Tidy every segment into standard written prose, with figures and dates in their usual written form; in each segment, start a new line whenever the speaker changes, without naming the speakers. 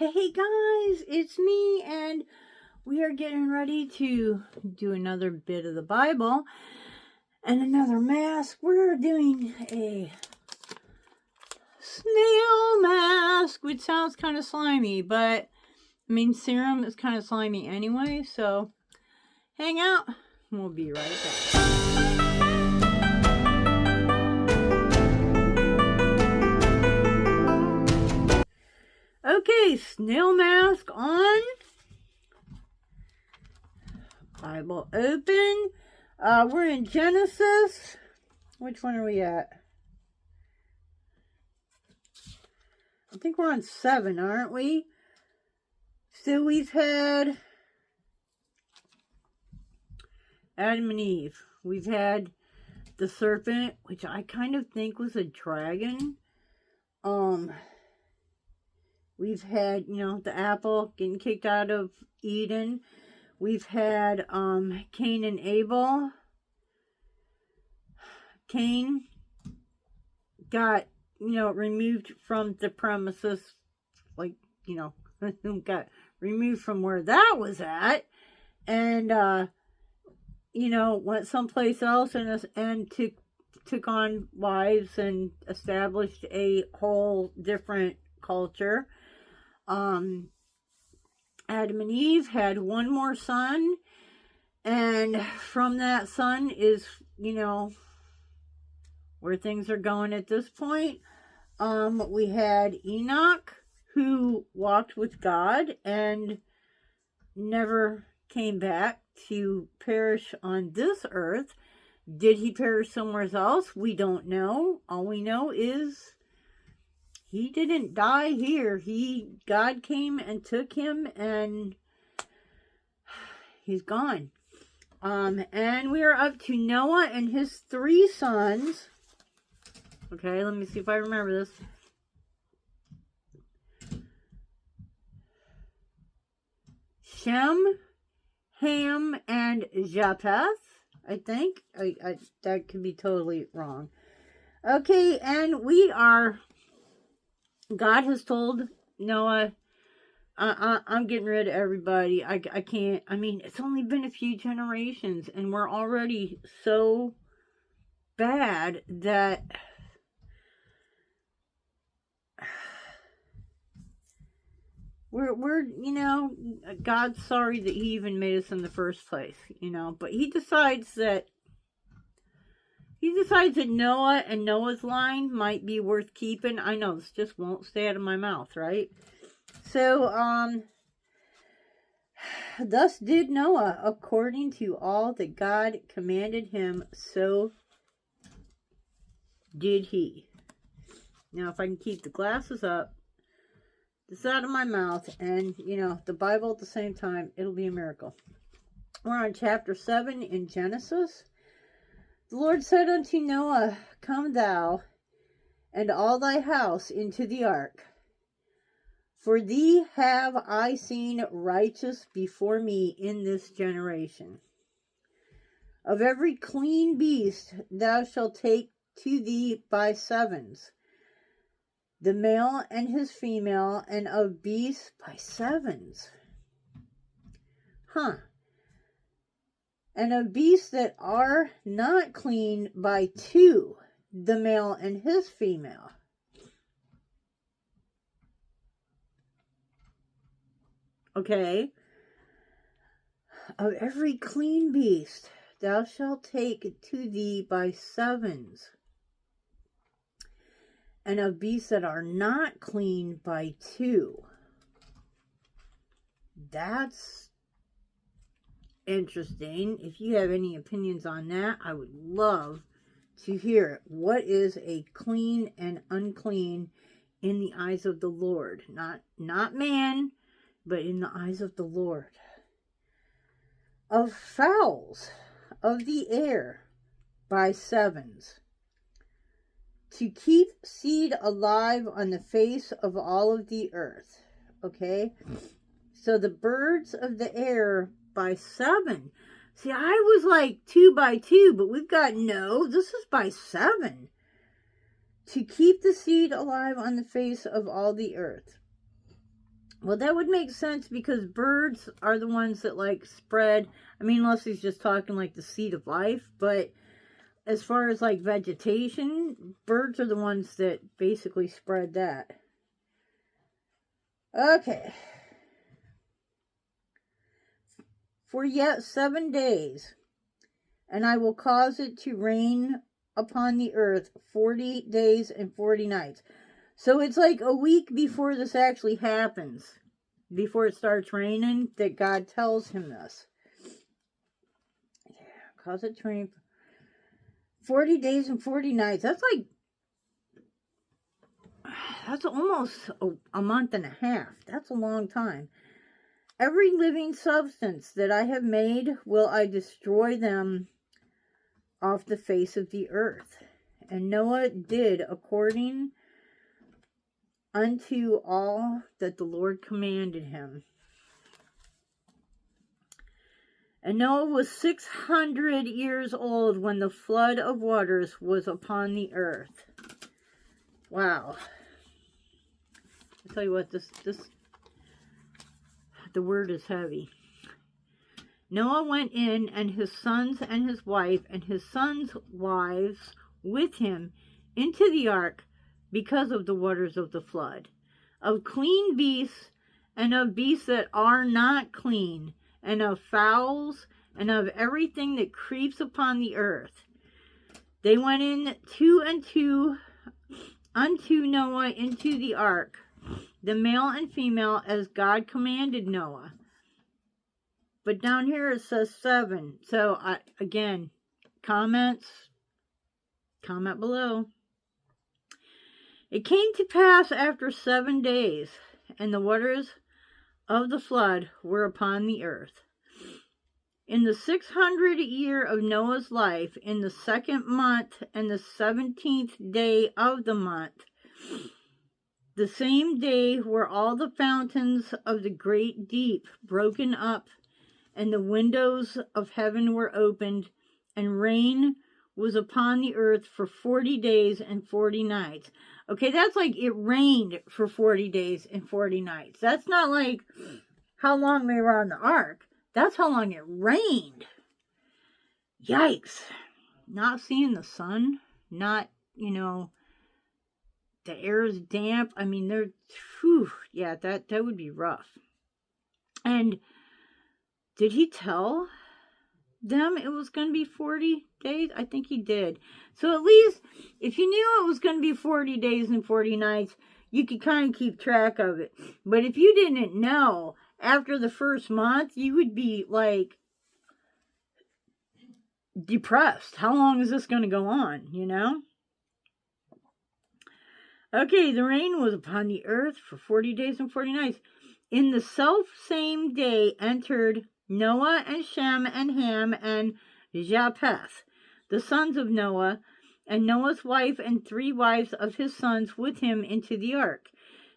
Hey guys, it's me, and we are getting ready to do another bit of the Bible and another mask. We're doing a snail mask, which sounds kind of slimy, but I mean, serum is kind of slimy anyway, so hang out. We'll be right back. Okay, snail mask on. Bible open. We're in Genesis. Which one are we at? I think we're on 7, aren't we? So we've had Adam and Eve. We've had the serpent, which I kind of think was a dragon. We've had, the apple getting kicked out of Eden. We've had Cain and Abel. Cain got, removed from the premises, got removed from where that was at, and, went someplace else and took on wives and established a whole different culture. Adam and Eve had one more son, and from that son is, where things are going at this point. We had Enoch, who walked with God and never came back to perish on this earth. Did he perish somewhere else? We don't know. All we know is he didn't die here. God came and took him, and he's gone. And we are up to Noah and his 3 sons. Okay, let me see if I remember this. Shem, Ham, and Japheth, I think. I that could be totally wrong. Okay, and God has told Noah, I'm getting rid of everybody. I can't. I mean, it's only been a few generations, and we're already so bad that we're God's sorry that he even made us in the first place, but he decides that Noah and Noah's line might be worth keeping. I know, this just won't stay out of my mouth, right? So, thus did Noah according to all that God commanded him, so did he. Now, if I can keep the glasses up, this out of my mouth, and, the Bible at the same time, it'll be a miracle. We're on chapter 7 in Genesis. The Lord said unto Noah, Come thou and all thy house into the ark, for thee have I seen righteous before me in this generation. Of every clean beast thou shalt take to thee by 7s, the male and his female, and of beasts by 7s. And of beasts that are not clean by 2, the male and his female. Okay. Of every clean beast thou shalt take to thee by 7s. And of beasts that are not clean by 2. That's interesting. If you have any opinions on that, I would love to hear it. What is a clean and unclean in the eyes of the Lord? Not man, but in the eyes of the Lord. Of fowls of the air by 7s, to keep seed alive on the face of all of the earth. Okay? So the birds of the air by 7. See, I was like 2 by 2, but we've got this is by 7. To keep the seed alive on the face of all the earth. Well, that would make sense because birds are the ones that like spread. I mean, unless he's just talking like the seed of life, but as far as like vegetation, birds are the ones that basically spread that. Okay. For yet 7 days, and I will cause it to rain upon the earth 40 days and 40 nights. So it's like a week before this actually happens, before it starts raining, that God tells him this. Yeah, cause it to rain 40 days and 40 nights. That's almost a month and a half. That's a long time. Every living substance that I have made will I destroy them off the face of the earth. And Noah did according unto all that the Lord commanded him. And Noah was 600 years old when the flood of waters was upon the earth. Wow. I'll tell you what, the word is heavy. Noah went in, and his sons and his wife and his sons' wives with him into the ark because of the waters of the flood, of clean beasts and of beasts that are not clean, and of fowls and of everything that creeps upon the earth. They went in two and two unto Noah into the ark, the male and female, as God commanded Noah. But down here it says 7. So, again, comment below. It came to pass after 7 days, and the waters of the flood were upon the earth. In the 600th year of Noah's life, in the 2nd month and the 17th day of the month, the same day were all the fountains of the great deep broken up, and the windows of heaven were opened, and rain was upon the earth for 40 days and 40 nights. Okay, that's like it rained for 40 days and 40 nights. That's not like how long they were on the ark. That's how long it rained. Yikes. Not seeing the sun, not, the air is damp. I mean, that would be rough. And did he tell them it was going to be 40 days? I think he did. So at least if you knew it was going to be 40 days and 40 nights, you could kind of keep track of it. But if you didn't know, after the first month, you would be like depressed. How long is this going to go on, Okay, the rain was upon the earth for 40 days and 40 nights. In the self-same day entered Noah and Shem and Ham and Japheth, the sons of Noah, and Noah's wife and 3 wives of his sons with him into the ark.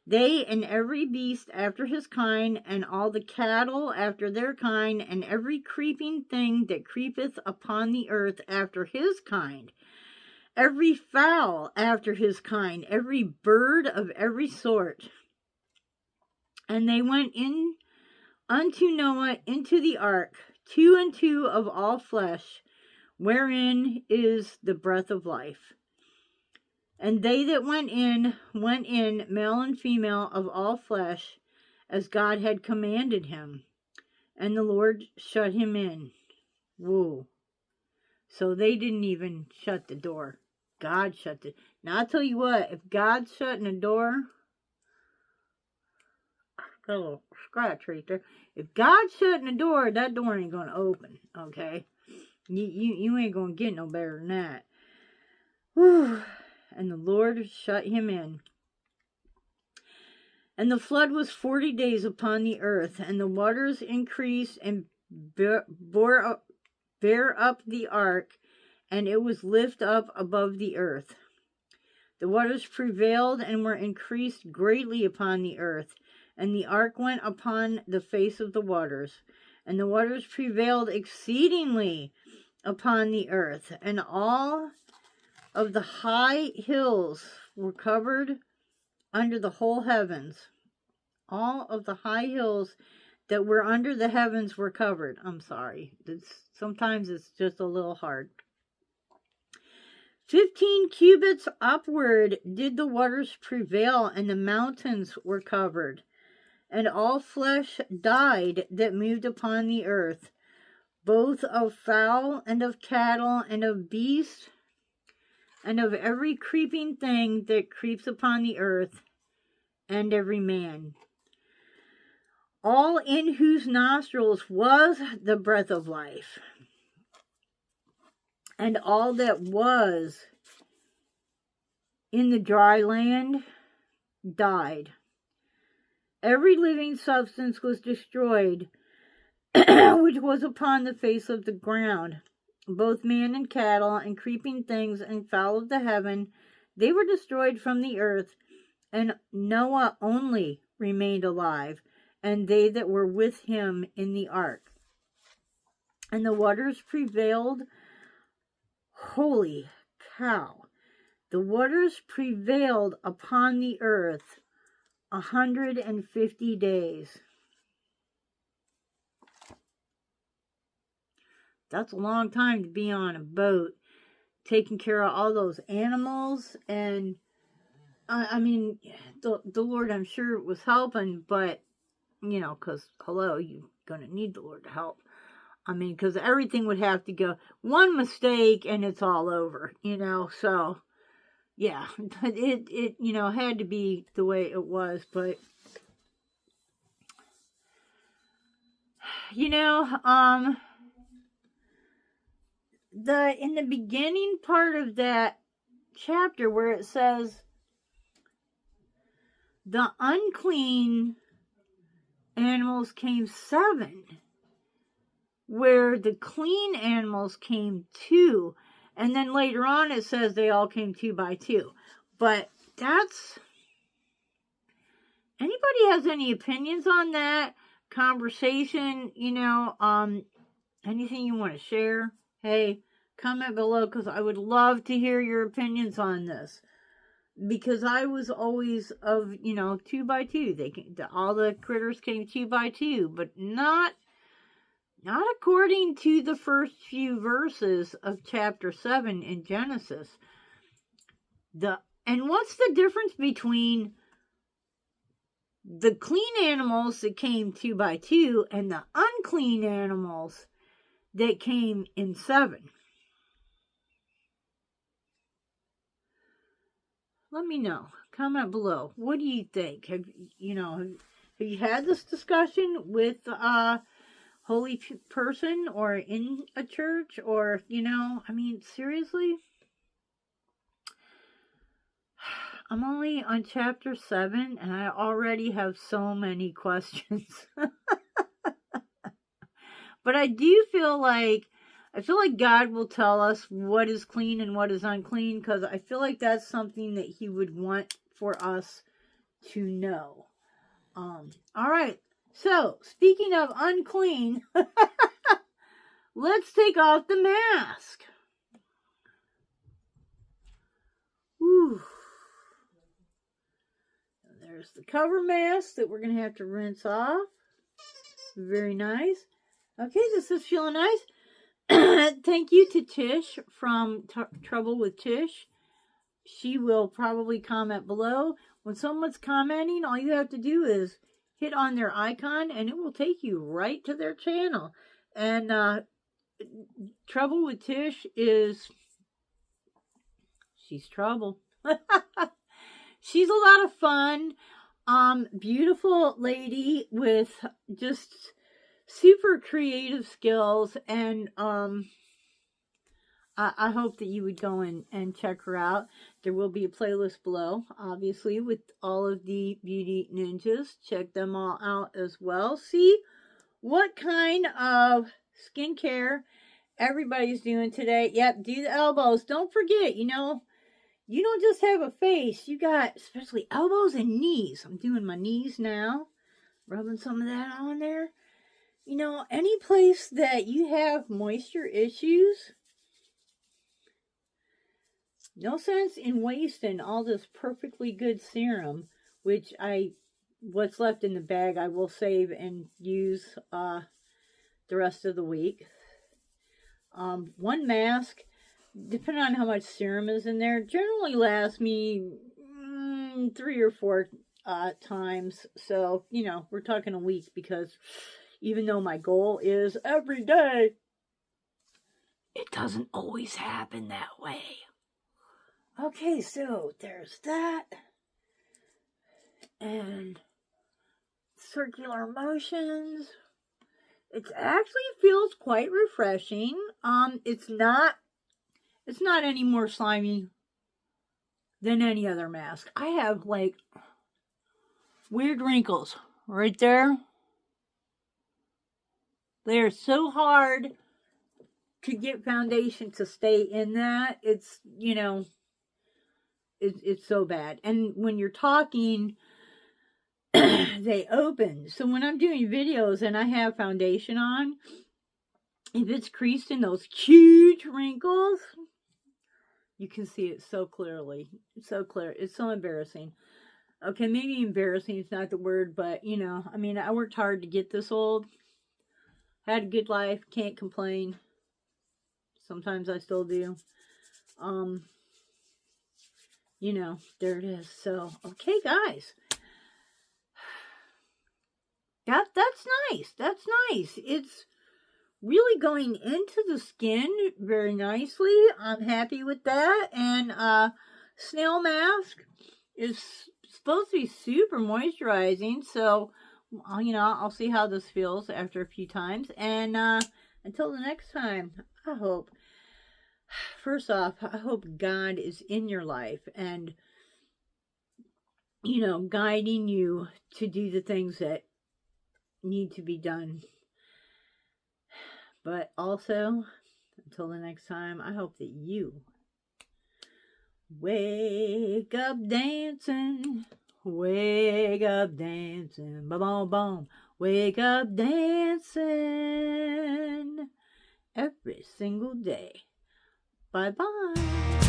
They and every beast after his kind, and all the cattle after their kind, and every creeping thing that creepeth upon the earth after his kind, every fowl after his kind, every bird of every sort. And they went in unto Noah into the ark, 2 and 2 of all flesh, wherein is the breath of life. And they that went in, male and female of all flesh, as God had commanded him. And the Lord shut him in. Whoa. So they didn't even shut the door. God shut it. Now I'll tell you what, if God's shutting a door, got a little scratch right there. If God's shutting a door, that door ain't going to open, okay? You ain't going to get no better than that. Whew. And the Lord shut him in. And the flood was 40 days upon the earth, and the waters increased and bare up the ark, and it was lifted up above the earth. The waters prevailed and were increased greatly upon the earth, and the ark went upon the face of the waters. And the waters prevailed exceedingly upon the earth, and all of the high hills were covered under the whole heavens. All of the high hills that were under the heavens were covered. I'm sorry. Sometimes it's just a little hard. 15 cubits upward did the waters prevail, and the mountains were covered. And all flesh died that moved upon the earth, both of fowl and of cattle and of beasts and of every creeping thing that creeps upon the earth, and every man. All in whose nostrils was the breath of life. And all that was in the dry land died. Every living substance was destroyed, which was upon the face of the ground. Both man and cattle, and creeping things, and fowl of the heaven, they were destroyed from the earth, and Noah only remained alive, and they that were with him in the ark. And the waters prevailed. Holy cow. The waters prevailed upon the earth 150 days. That's a long time to be on a boat, taking care of all those animals. And I mean, the Lord, I'm sure, was helping, but, you know, because, hello, you're going to need the Lord to help. I mean, because everything would have to go one mistake and it's all over, you know. So, yeah, it you know, had to be the way it was. But, you know, in the beginning part of that chapter where it says the unclean animals came 7, where the clean animals came 2, and then later on it says they all came 2 by 2. But that's, anybody has any opinions on that conversation, you know, anything you want to share? Hey, comment below, because I would love to hear your opinions on this. Because I was always of, you know, 2 by 2. All the critters came 2 by 2, but not according to the first few verses of chapter 7 in Genesis. And what's the difference between the clean animals that came 2 by 2 and the unclean animals that came in 7? Let me know. Comment below. What do you think? Have you had this discussion with holy person or in a church, or, you know, I mean, seriously? I'm only on chapter 7 and I already have so many questions. But I feel like God will tell us what is clean and what is unclean, because I feel like that's something that he would want for us to know. All right. So, speaking of unclean, let's take off the mask. Whew. There's the cover mask that we're going to have to rinse off. Very nice. Okay, this is feeling nice. Thank you to Tish from Trouble with Tish. She will probably comment below. When someone's commenting, all you have to do is hit on their icon and it will take you right to their channel. And Trouble with Tish she's trouble. She's a lot of fun. Beautiful lady with just super creative skills, and I hope that you would go and check her out. There will be a playlist below, obviously, with all of the beauty ninjas. Check them all out as well. See what kind of skincare everybody's doing today. Yep, do the elbows. Don't forget, you know, you don't just have a face. You got especially elbows and knees. I'm doing my knees now, rubbing some of that on there. You know, any place that you have moisture issues, no sense in wasting all this perfectly good serum, which I what's left in the bag I will save and use the rest of the week. One mask, depending on how much serum is in there, generally lasts me 3 or 4 times. So, you know, we're talking a week, because even though my goal is every day, it doesn't always happen that way. Okay, so there's that. And circular motions. It actually feels quite refreshing. It's not any more slimy than any other mask. I have like weird wrinkles right there. They're so hard to get foundation to stay in that. It's, you know, it's so bad. And when you're talking, they open. So when I'm doing videos and I have foundation on, if it's creased in those huge wrinkles, you can see it so clearly. It's so clear. It's so embarrassing. Okay, maybe embarrassing is not the word, but, you know, I mean, I worked hard to get this old. Had a good life. Can't complain. Sometimes I still do. You know, there it is. So, okay, guys. That's nice. That's nice. It's really going into the skin very nicely. I'm happy with that. And snail mask is supposed to be super moisturizing. So, you know, I'll see how this feels after a few times. And until the next time, I hope, first off, I hope God is in your life and, you know, guiding you to do the things that need to be done. But also, until the next time, I hope that you wake up dancing, ba boom boom, wake up dancing every single day. Bye bye.